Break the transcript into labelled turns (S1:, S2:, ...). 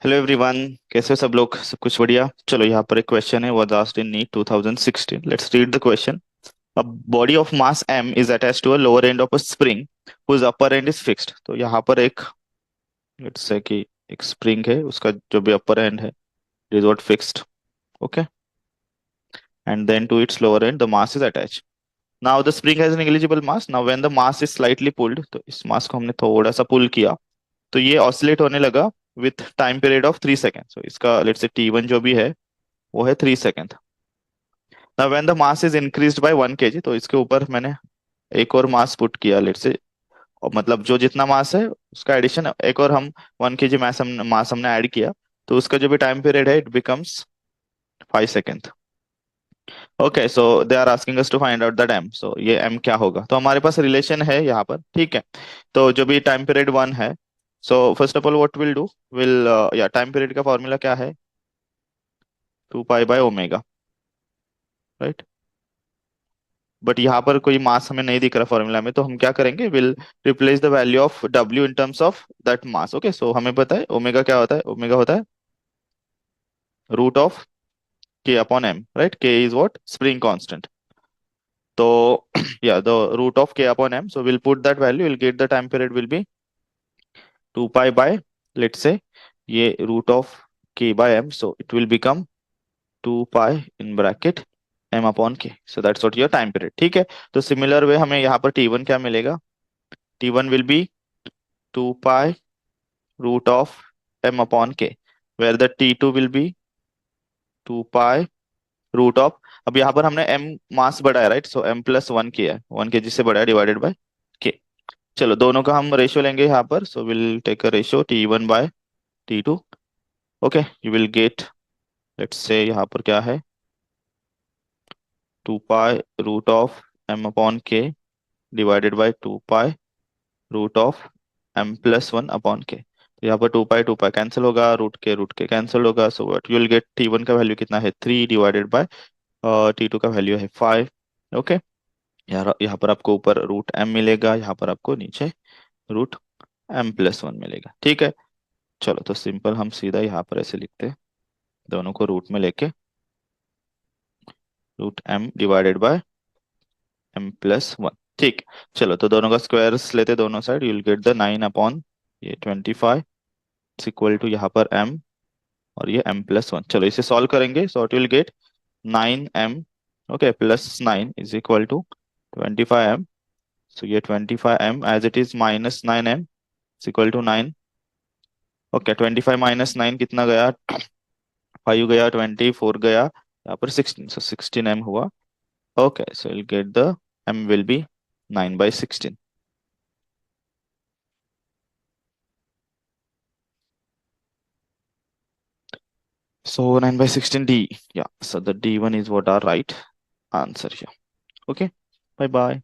S1: Hello everyone. कैसे हो सब लोग? सब कुछ बढ़िया? चलो, यहाँ पर एक क्वेश्चन है, was asked in NEET 2016। Let's read the question. A body of mass m is attached to a lower end of a spring whose upper end is fixed. तो यहाँ पर एक, लेट्स से कि एक स्प्रिंग है, उसका जो भी अपर एंड है is what fixed. Okay, and then to its lower end the mass is attached. Now the spring has an negligible mass. Now when the mass is slightly pulled, तो इस मास को हमने थोड़ा सा पुल किया तो ये ऑसिलेट होने लगा with time period of 3 second. सो इसका लेट्स से t1 जो भी है वो है 3 second. Now when the mass is increased by 1 kg, तो इसके ऊपर मैंने एक और मास पुट किया लेट्स से, और मतलब जो जितना मास है उसका एडिशन एक और हम 1 kg मास हमने ऐड किया, तो उसका जो भी टाइम पीरियड है it becomes 5 second. Okay, so they are asking us to find out the m। सो ये m क्या होगा? तो हमारे पास रिलेशन है यहाँ पर, ठीक है। तो जो भी टाइम पीरियड 1 है, so first of all what will do, will या टाइम पीरियड का फॉर्मूला क्या है? 2 pi by omega, right. But यहाँ पर कोई मास हमें नहीं दिख रहा फॉर्मूला में, तो हम क्या करेंगे, will replace the value of w in terms of that mass. Okay, सो हमें पता है ओमेगा क्या होता है। ओमेगा होता है root of k upon m, right. k is what? Spring constant. तो या the root of k upon m, so will put that value, will get the time period will be 2 pi by, let's say ये root of k bye m, so it will become 2 pi in bracket m upon k। So that's what your time period, ठीक है। तो similar way हमें यहाँ पर t1 क्या मिलेगा? t1 will be 2 pi root of m upon k, where the t2 will be 2 pi root of, अब यहाँ पर हमने m मास बढ़ाया, राइट। सो m+1 किया है, 1 kg से बढ़ाया डिवाइडेड बाय k। चलो, दोनों का हम रेशियो लेंगे यहाँ पर। So will take a ratio t1/t2। Okay, you will get, let's say यहाँ पर क्या है, 2 pi root of m upon k divided by 2 pi root of m+1 upon k. तो यहाँ पर 2 पाई कैंसिल होगा, रूट के कैंसिल होगा। So what you will get, t1 का वैल्यू कितना है? 3 डिवाइडेड बाय t2 का वैल्यू है 5। ओके, यहाँ पर आपको ऊपर रूट m मिलेगा, यहाँ पर आपको नीचे रूट m+1 मिलेगा, ठीक है। चलो, तो सिंपल हम सीधा यहाँ पर ऐसे लिखते हैं, दोनों को रूट में लेके root m divided by m+1, ठीक। चलो, तो दोनों का स्क्वायर्स लेते, दोनों side you will get the 9 upon ये 25 इक्वल टू यहाँ पर m और ये m+1। चलो, इसे सॉल्व करेंगे, so it will get 9m, okay, +9 is equal to 25m। सो ये 25m as it is minus 9m is equal to 9। Okay, 25 - 9 कितना गया? 5 गया, 24 गया, यहाँ पर 16, सो 16m हुआ। Okay, so will get the m will be 9/16। So 9/16 D. Yeah. So the D1 is what our right answer here. Okay. Bye bye.